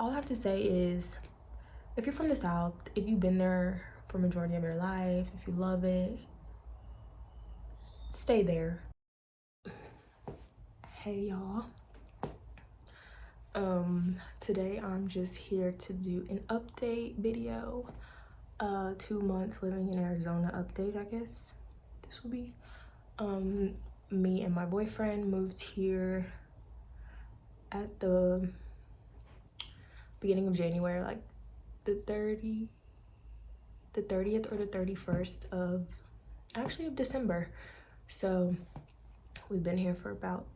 all I have to say is, if you're from the South, if you've been there for majority of your life, if you love it, stay there. Hey y'all. Today I'm just here to do an update video. 2 months living in Arizona update, I guess this will be. Me and my boyfriend moved here at the beginning of January, like the 30th or the 31st of December. So we've been here for about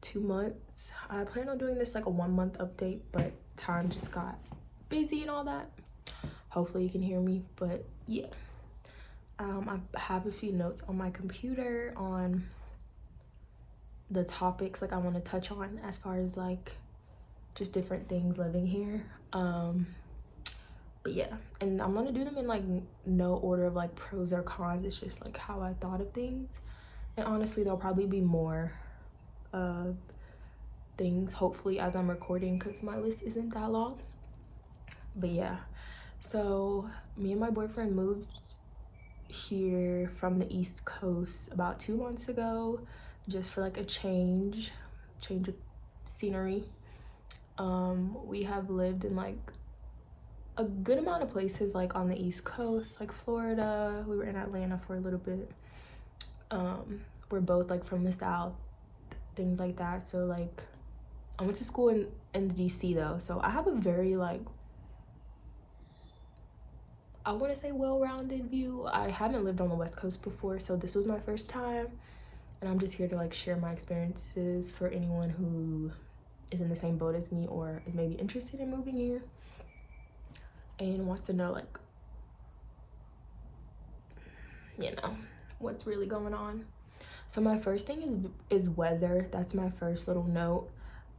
2 months. I plan on doing this like a 1 month update, but time just got busy and all that. Hopefully you can hear me, but yeah. I have a few notes on my computer on the topics like I want to touch on as far as like just different things living here. But yeah, and I'm gonna do them in like no order of like pros or cons. It's just like how I thought of things, and honestly there'll probably be more things hopefully as I'm recording because my list isn't that long. But yeah, so me and my boyfriend moved here from the East Coast about 2 months ago, just for like a change of scenery. We have lived in like a good amount of places like on the East Coast, like Florida. We were in Atlanta for a little bit. We're both like from the South, things like that. So like I went to school in DC though, so I have a very like, I want to say well-rounded view. I haven't lived on the West Coast before, so this was my first time, and I'm just here to like share my experiences for anyone who is in the same boat as me or is maybe interested in moving here and wants to know like, you know, what's really going on. So my first thing is weather. That's my first little note.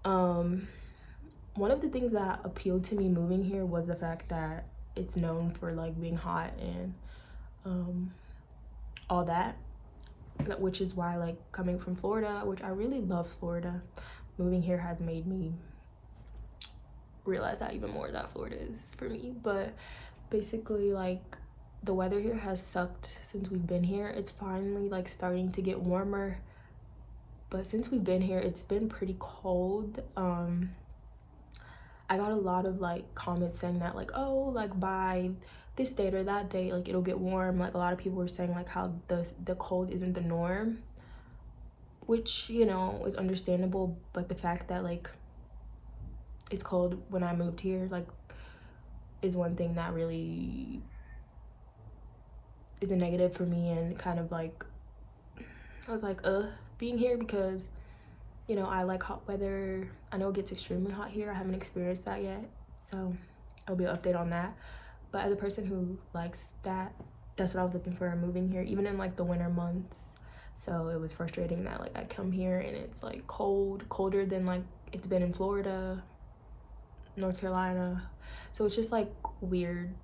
One of the things that appealed to me moving here was the fact that it's known for like being hot and all that, which is why like coming from Florida, which I really love Florida, moving here has made me realize that even more that Florida is for me. But basically like the weather here has sucked since we've been here. It's finally like starting to get warmer, but since we've been here it's been pretty cold. I got a lot of like comments saying that like, oh, like by this date or that date like it'll get warm. Like a lot of people were saying like how the cold isn't the norm, which, you know, is understandable. But the fact that like it's cold when I moved here like is one thing that really is a negative for me, and kind of like I was like being here, because you know I like hot weather. I know it gets extremely hot here. I haven't experienced that yet, so it'll be an update on that. But as a person who likes that, that's what I was looking for in moving here, even in like the winter months. So it was frustrating that like I come here and it's like colder than like it's been in Florida, North Carolina. So it's just like weird.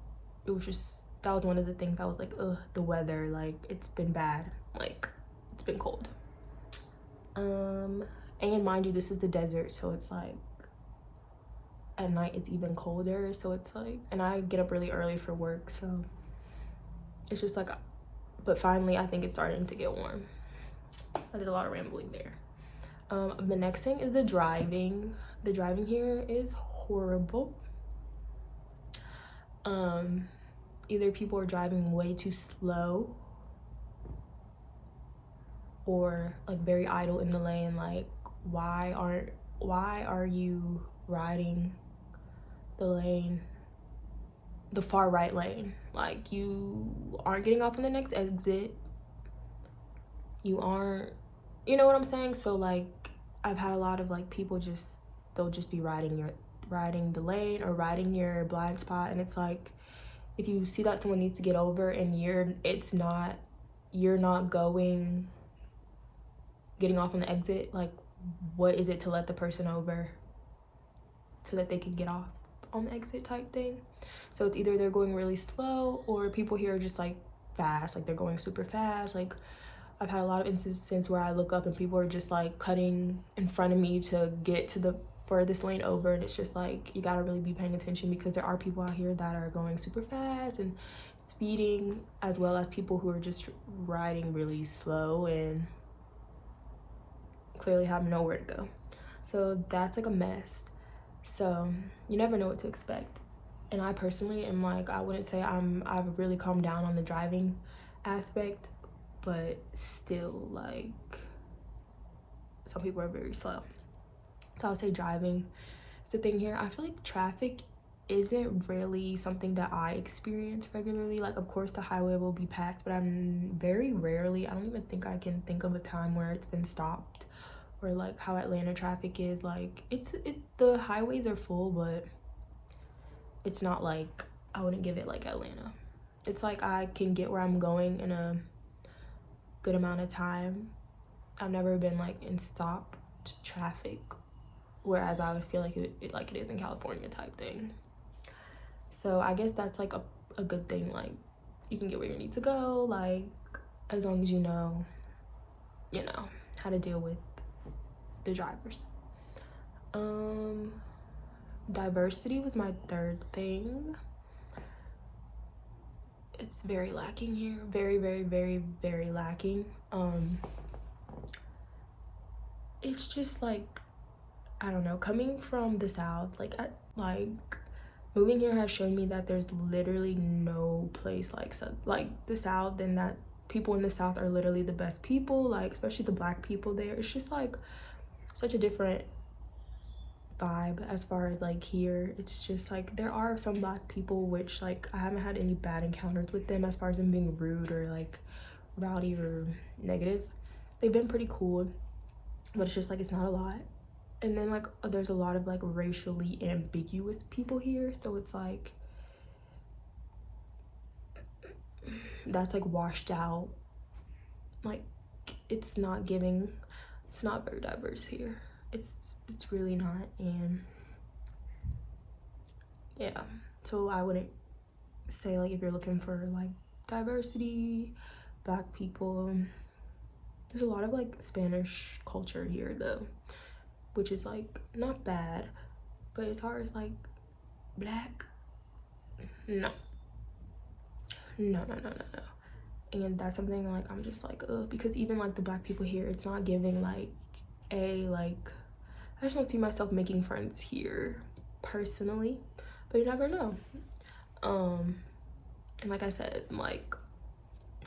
It was just, that was one of the things I was like, the weather, like it's been bad, like it's been cold. And mind you, this is the desert, so it's like at night it's even colder. So it's like, and I get up really early for work, so it's just like, but finally I think it's starting to get warm. I did a lot of rambling there. The next thing is the driving. The driving here is horrible. Either people are driving way too slow or like very idle in the lane. Like why are you riding the lane, the far right lane? Like you aren't getting off on the next exit. You aren't, you know what I'm saying? So like I've had a lot of like people they'll just be riding the lane or riding your blind spot, and it's like, if you see that someone needs to get over and you're not getting off on the exit, like what is it to let the person over so that they can get off on the exit type thing? So it's either they're going really slow, or people here are just like fast, like they're going super fast. Like I've had a lot of instances where I look up and people are just like cutting in front of me to get to the for this lane over, and it's just like you gotta really be paying attention because there are people out here that are going super fast and speeding, as well as people who are just riding really slow and clearly have nowhere to go. So that's like a mess. So you never know what to expect. And I personally am like, I wouldn't say I've really calmed down on the driving aspect, but still, like, some people are very slow. So I would say driving is the thing here. I feel like traffic isn't really something that I experience regularly. Like, of course the highway will be packed, but I'm very rarely, I don't even think I can think of a time where it's been stopped, or like how Atlanta traffic is. Like, the highways are full, but it's not like, I wouldn't give it like Atlanta. It's like I can get where I'm going in a good amount of time. I've never been like in stopped traffic, whereas I would feel like it is in California type thing. So I guess that's like a good thing. Like, you can get where you need to go, like, as long as you know how to deal with the drivers. Diversity was my third thing. It's very lacking here. Very, very, very, very lacking. It's just like, I don't know, coming from the South, like moving here has shown me that there's literally no place like the South, and that people in the South are literally the best people, like especially the Black people there. It's just like such a different vibe as far as like here. It's just like there are some Black people which like I haven't had any bad encounters with them as far as them being rude or like rowdy or negative. They've been pretty cool, but it's just like it's not a lot. And then like there's a lot of like racially ambiguous people here, so it's like that's like washed out. Like, it's not very diverse here. It's really not. And yeah, so I wouldn't say like if you're looking for like diversity, Black people, there's a lot of like Spanish culture here though, which is like not bad, but as far as like Black, no. And that's something like I'm just like, ugh, because even like the Black people here, it's not giving like I just don't see myself making friends here personally, but you never know. And like I said, like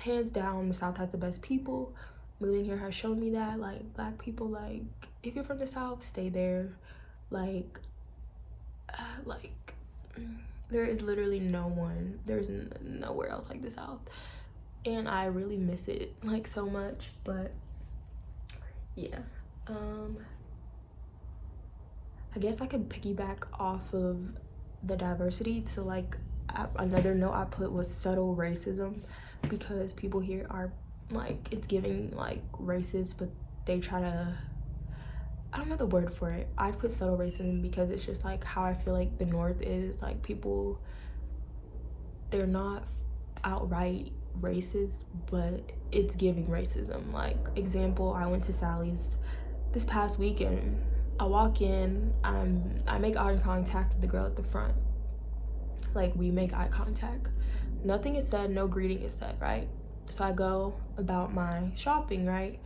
hands down the South has the best people. Moving here has shown me that, like, Black people, like, if you're from the South, stay there. Like there is literally there's nowhere else like the South, and I really miss it like so much. But yeah, I guess I could piggyback off of the diversity to like another note I put was subtle racism, because people here are like, it's giving like racist, but they try to, I don't know the word for it. I put subtle racism because it's just like how I feel like the North is. Like, people, they're not outright racist, but it's giving racism. Like, example, I went to Sally's this past weekend. I walk in, I make eye contact with the girl at the front. Like, we make eye contact. Nothing is said, no greeting is said, right? So I go about my shopping, right?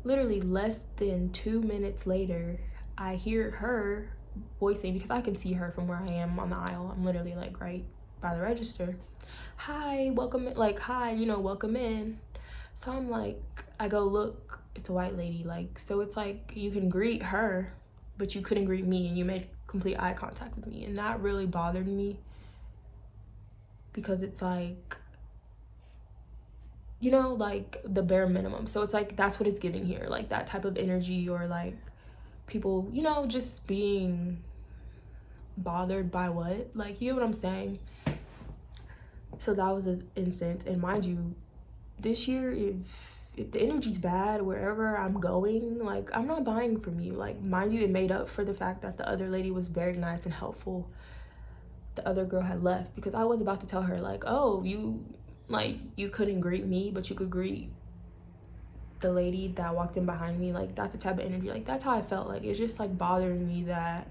Literally less than 2 minutes later, I hear her voicing, because I can see her from where I am on the aisle. I'm literally like right by the register. Hi, welcome in. Like, hi, welcome in. So I'm like, I go look, it's a white lady. Like, so it's like you can greet her, but you couldn't greet me, and you made complete eye contact with me. And that really bothered me, because it's like, like the bare minimum. So it's like, that's what it's giving here, like that type of energy, or like people, just being bothered by what, like, you know what I'm saying? So that was an instance. And mind you, this year, if the energy's bad wherever I'm going, like, I'm not buying from you. Like, mind you, it made up for the fact that the other lady was very nice and helpful. The other girl had left, because I was about to tell her like, oh, you couldn't greet me, but you could greet the lady that walked in behind me. Like, that's the type of energy, like that's how I felt. Like, it's just like bothering me that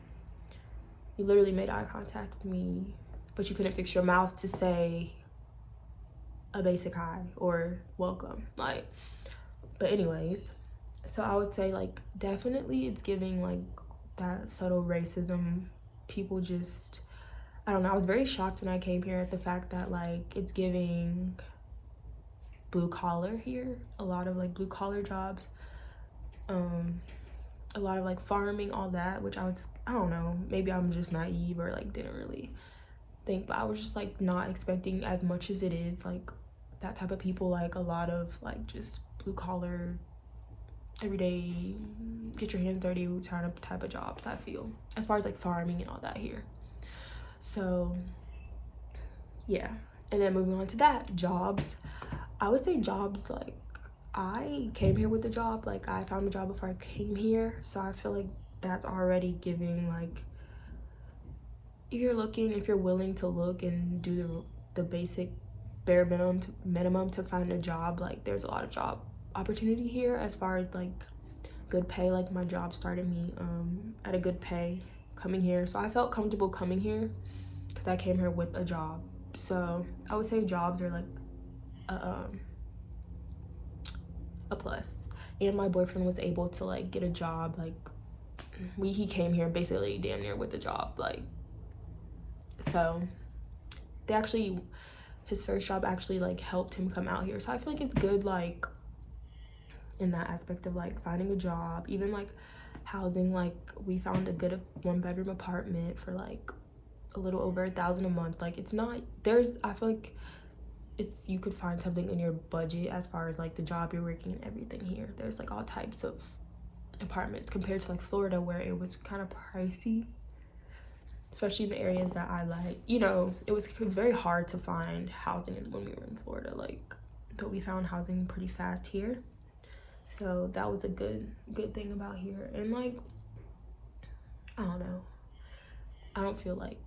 You literally made eye contact with me, but you couldn't fix your mouth to say a basic hi or welcome. Like, but anyways, so I would say like definitely it's giving like that subtle racism. People just, I don't know, I was very shocked when I came here at the fact that like it's giving blue collar here, a lot of like blue collar jobs, a lot of like farming, all that, which I don't know, maybe I'm just naive or like didn't really think, but I was just like not expecting as much as it is, like that type of people, like a lot of like just blue collar, everyday, get your hands dirty type of jobs, I feel, as far as like farming and all that here. So yeah, and then moving on to that, jobs. I would say jobs, like I came here with a job, like I found a job before I came here, so I feel like that's already giving like, if you're willing to look and do the basic bare minimum to find a job, like there's a lot of job opportunity here as far as like good pay. Like my job started me at a good pay coming here, so I felt comfortable coming here because I came here with a job. So I would say jobs are like a plus. And my boyfriend was able to like get a job, like he came here basically damn near with a job, like, so they actually, his first job actually like helped him come out here. So I feel like it's good, like in that aspect of like finding a job, even like housing. Like we found a good 1-bedroom apartment for like a little over $1,000 a month. Like it's not, I feel like you could find something in your budget as far as like the job you're working and everything here. There's like all types of apartments compared to like Florida, where it was kind of pricey, especially in the areas that I like. You know, it was very hard to find housing when we were in Florida, like, but we found housing pretty fast here. So that was a good thing about here. And like, I don't know, I don't feel like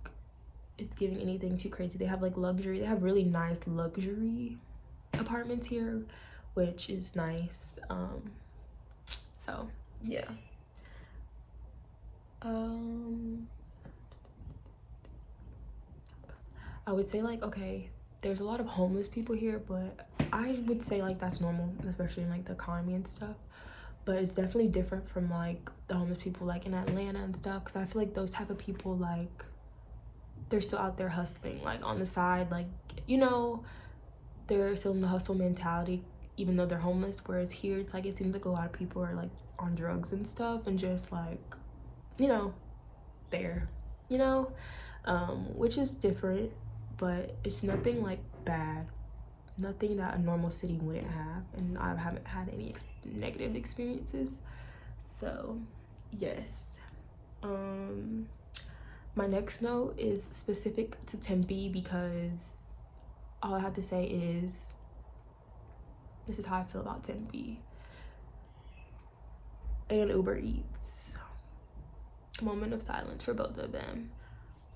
it's giving anything too crazy. They have like luxury, they have really nice luxury apartments here, which is nice. So yeah. I would say like, okay, there's a lot of homeless people here, but I would say like that's normal, especially in like the economy and stuff. But it's definitely different from like the homeless people like in Atlanta and stuff, because I feel like those type of people, like they're still out there hustling, like on the side, like, you know, they're still in the hustle mentality even though they're homeless. Whereas here it's like, it seems like a lot of people are like on drugs and stuff and just like, you know, there, you know, which is different, but it's nothing like bad, nothing that a normal city wouldn't have, and I haven't had any negative experiences. So yes. My next note is specific to Tempe, because all I have to say is this is how I feel about Tempe and Uber Eats. Moment of silence for both of them.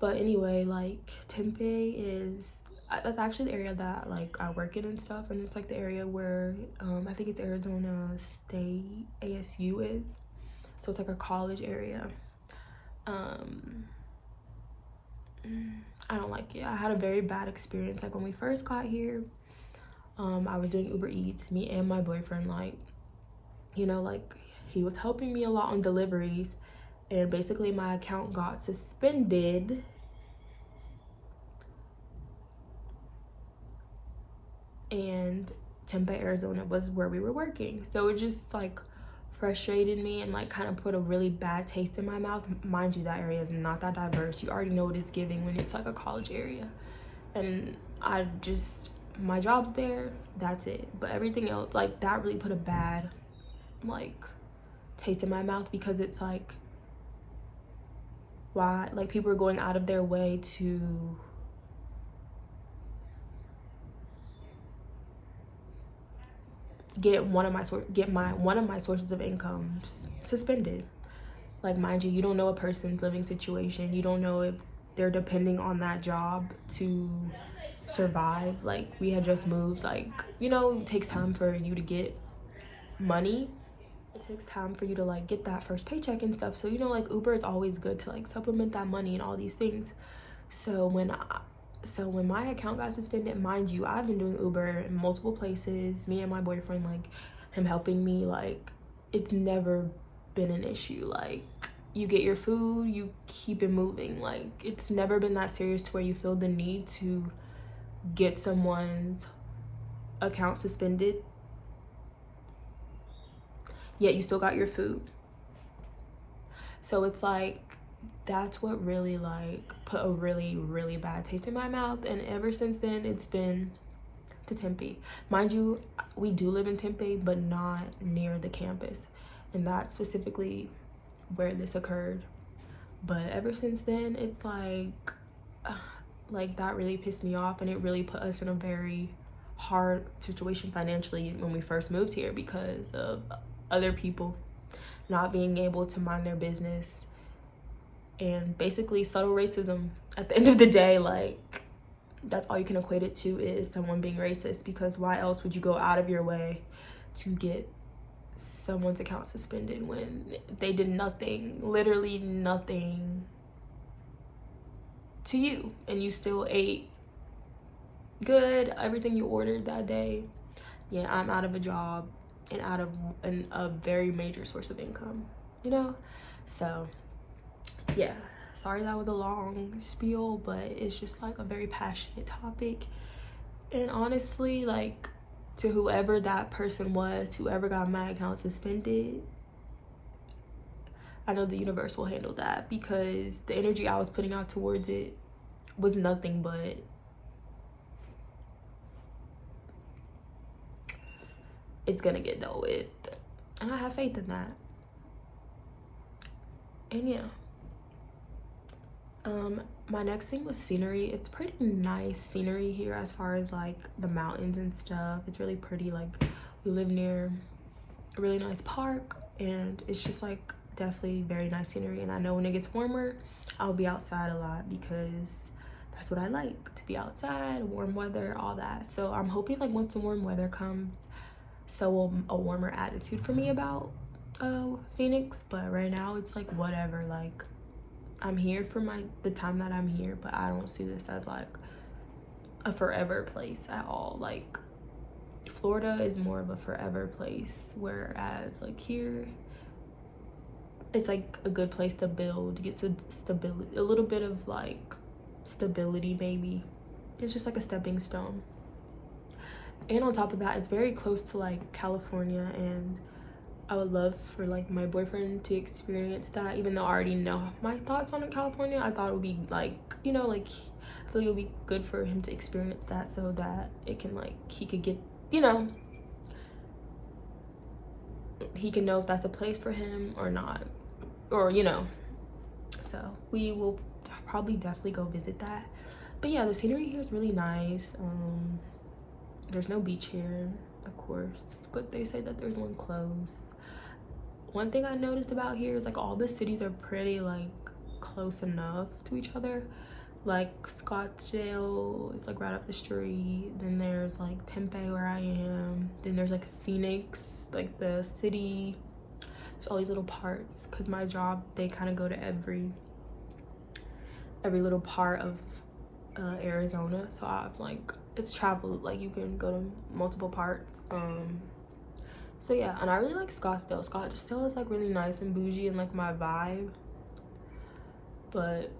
But anyway, like Tempe that's actually the area that like I work in and stuff, and it's like the area where I think it's Arizona State ASU is, so it's like a college area. I don't like it. I had a very bad experience. Like when we first got here, I was doing Uber Eats, me and my boyfriend, like, you know, like he was helping me a lot on deliveries, and basically my account got suspended. And Tempe, Arizona was where we were working. So it just like frustrated me and like kind of put a really bad taste in my mouth. Mind you, that area is not that diverse. You already know what it's giving when it's like a college area. And my job's there, that's it. But everything else, like that really put a bad like taste in my mouth, because it's like, why, like people are going out of their way to get one of my sources of income suspended. Like, mind you, you don't know a person's living situation. You don't know if they're depending on that job to survive. Like we had just moved, like, you know, it takes time for you to get money. it takes time for you to like get that first paycheck and stuff. So you know, like Uber is always good to like supplement that money and all these things. So when my account got suspended, mind you, I've been doing Uber in multiple places, me and my boyfriend, like him helping me, like it's never been an issue. Like you get your food, you keep it moving. Like it's never been that serious to where you feel the need to get someone's account suspended, yet you still got your food. So it's like, that's what really like put a really, really bad taste in my mouth. And ever since then, it's been to Tempe. Mind you, we do live in Tempe, but not near the campus. And that's specifically where this occurred. But ever since then, it's like that really pissed me off, and it really put us in a very hard situation financially when we first moved here because of other people not being able to mind their business, and basically subtle racism. At the end of the day, like that's all you can equate it to, is someone being racist, because why else would you go out of your way to get someone's account suspended when they did nothing, literally nothing to you, and you still ate good, everything you ordered that day. Yeah, I'm out of a job and out of a very major source of income, you know? So yeah, sorry that was a long spiel, but it's just like a very passionate topic. And honestly, like to whoever that person was, whoever got my account suspended, I know the universe will handle that, because the energy I was putting out towards it was nothing but it's gonna get dealt with, and I have faith in that. And yeah, my next thing was scenery. It's pretty nice scenery here as far as like the mountains and stuff. It's really pretty. Like we live near a really nice park, and it's just like definitely very nice scenery. And I know when it gets warmer, I'll be outside a lot, because that's what I like, to be outside, warm weather, all that. So I'm hoping like once the warm weather comes, so will a warmer attitude for me about Phoenix. But right now it's like whatever, like I'm here for the time that I'm here, but I don't see this as like a forever place at all. Like Florida is more of a forever place, whereas like here it's like a good place to build, get some stability, a little bit of like stability maybe. It's just like a stepping stone. And on top of that, it's very close to like California, and I would love for like my boyfriend to experience that. Even though I already know my thoughts on California, I thought it would be like, you know, like I feel like it would be good for him to experience that, so that it can like, he could get, you know, he can know if that's a place for him or not, or you know. So we will probably definitely go visit that. But yeah, the scenery here is really nice. There's no beach here, of course, but they say that there's one close. One thing I noticed about here is like all the cities are pretty like close enough to each other. Like Scottsdale is like right up the street. Then there's like Tempe where I am. Then there's like Phoenix, like the city. There's all these little parts, because my job, they kind of go to every little part of Arizona. So I'm like, it's travel, like you can go to multiple parts. So yeah, and I really like Scottsdale. Scottsdale is like really nice and bougie and like my vibe, but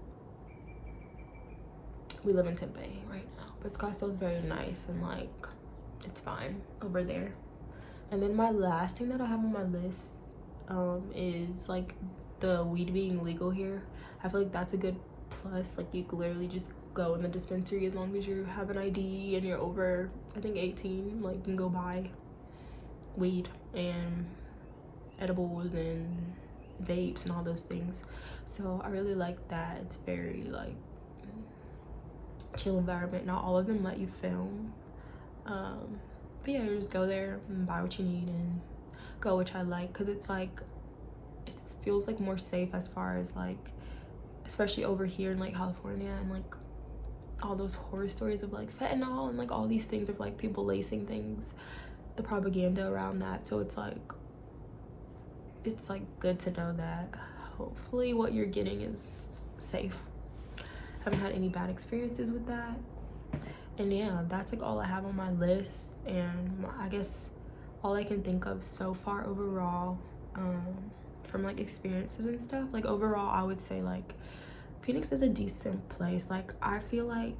we live in Tempe right now. But Scottsdale is very nice, and like it's fine over there. And then my last thing that I have on my list is like the weed being legal here. I feel like that's a good plus. Like you can literally just go in the dispensary as long as you have an ID and you're over, I think 18, like you can go buy weed and edibles and vapes and all those things. So I really like that. It's very like chill environment. Not all of them let you film, but yeah, you just go there and buy what you need and go, which I like, because it's like it feels like more safe as far as like, especially over here in like California, and like all those horror stories of like fentanyl and like all these things of like people lacing things, the propaganda around that. So it's like it's like good to know that hopefully what you're getting is safe. Haven't had any bad experiences with that. And yeah, that's like all I have on my list, and I guess all I can think of so far overall, from like experiences and stuff. Like overall, I would say like Phoenix is a decent place. Like I feel like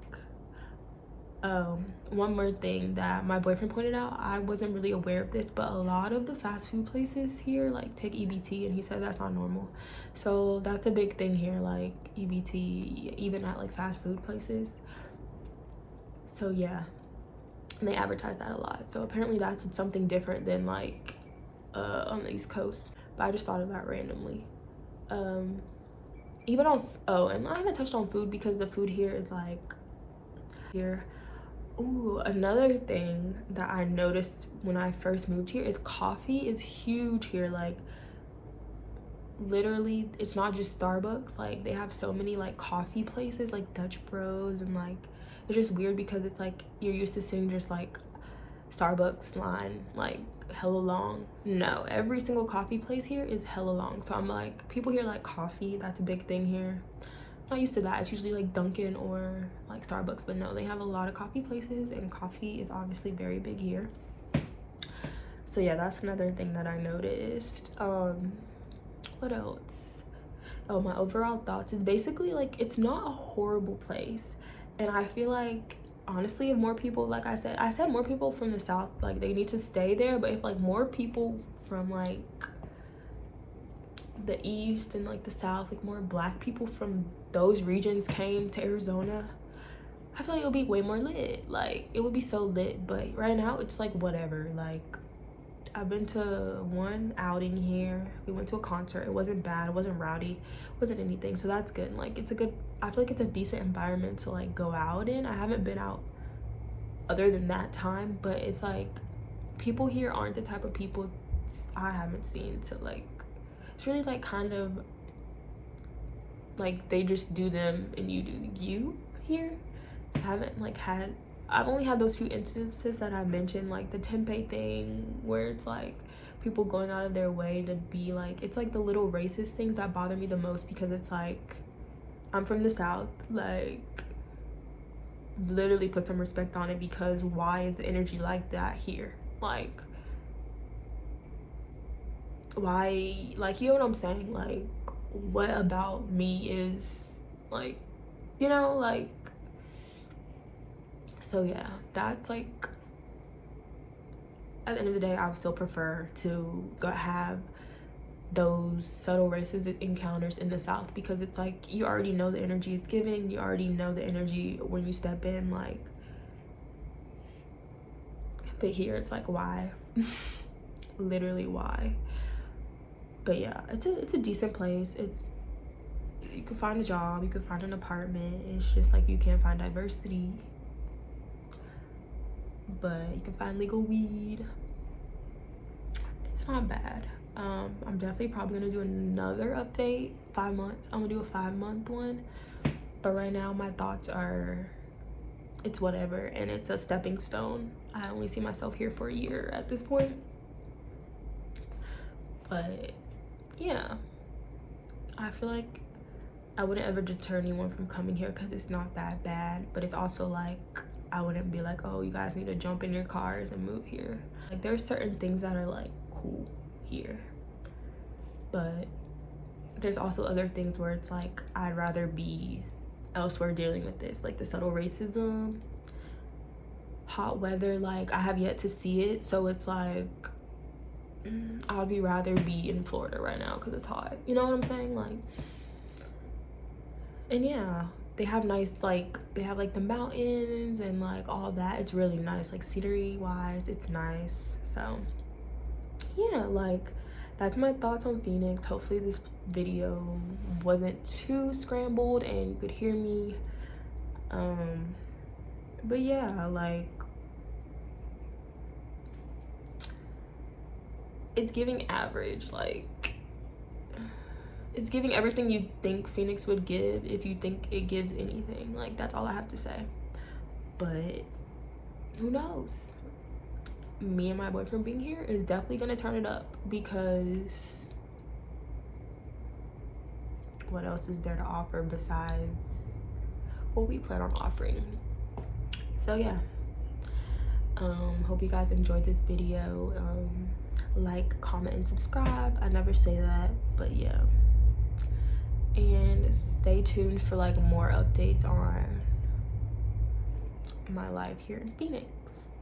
one more thing that my boyfriend pointed out, I wasn't really aware of this, but a lot of the fast food places here like take EBT, and he said that's not normal. So that's a big thing here, like EBT even at like fast food places. So yeah, and they advertise that a lot. So apparently that's something different than like on the East Coast. But I just thought of that randomly. Even on and I haven't touched on food because the food here is like here. Ooh, another thing that I noticed when I first moved here is coffee is huge here. Like literally, it's not just Starbucks. Like they have so many like coffee places like Dutch Bros, and like it's just weird because it's like you're used to seeing just like Starbucks line like hella long. No, every single coffee place here is hella long. So I'm like, people here like coffee, that's a big thing here. Not used to that. It's usually like Dunkin' or like Starbucks, but no, they have a lot of coffee places, and coffee is obviously very big here. So yeah, that's another thing that I noticed. What else? Oh, my overall thoughts is basically like it's not a horrible place, and I feel like honestly if more people, like I said more people from the South, like they need to stay there, but if like more people from like the East and like the South, like more Black people from those regions came to Arizona, I feel like it would be way more lit. Like it would be so lit. But right now it's like whatever. Like I've been to one outing here, we went to a concert, it wasn't bad, it wasn't rowdy, it wasn't anything, so that's good. Like it's a good, I feel like it's a decent environment to like go out in. I haven't been out other than that time, but it's like people here aren't the type of people I haven't seen to like, it's really like kind of like they just do them and you do you here. I haven't like had, I've only had those few instances that I mentioned, like the tempeh thing where it's like people going out of their way to be like, it's like the little racist things that bother me the most, because it's like I'm from the South, like literally put some respect on it, because why is the energy like that here? Like why, like, you know what I'm saying? Like what about me is like, you know, like, so yeah, that's like, at the end of the day I would still prefer to go have those subtle racist encounters in the South, because it's like you already know the energy it's giving, you already know the energy when you step in, like, but here it's like why? Literally why? But yeah, it's a decent place. It's, you can find a job, you can find an apartment, it's just like you can't find diversity, but you can find legal weed. It's not bad. I'm definitely probably gonna do another update 5 months. I'm gonna do a 5-month one, but right now my thoughts are it's whatever, and it's a stepping stone. I only see myself here for a year at this point, but yeah, I feel like I wouldn't ever deter anyone from coming here because it's not that bad, but it's also like I wouldn't be like, oh, you guys need to jump in your cars and move here. Like there's certain things that are like cool here, but there's also other things where it's like I'd rather be elsewhere dealing with this, like the subtle racism, hot weather. Like I have yet to see it, so it's like I'd be rather be in Florida right now because it's hot, you know what I'm saying? Like, and yeah, they have nice, like they have like the mountains and like all that. It's really nice, like scenery wise, it's nice. So yeah, like that's my thoughts on Phoenix. Hopefully this video wasn't too scrambled and you could hear me. But yeah, like it's giving average. Like it's giving everything you think Phoenix would give if you think it gives anything. Like that's all I have to say. But who knows? Me and my boyfriend being here is definitely gonna turn it up, because what else is there to offer besides what we plan on offering. So yeah, hope you guys enjoyed this video. Like, comment, and subscribe. I never say that, but yeah. And stay tuned for like more updates on my life here in Phoenix.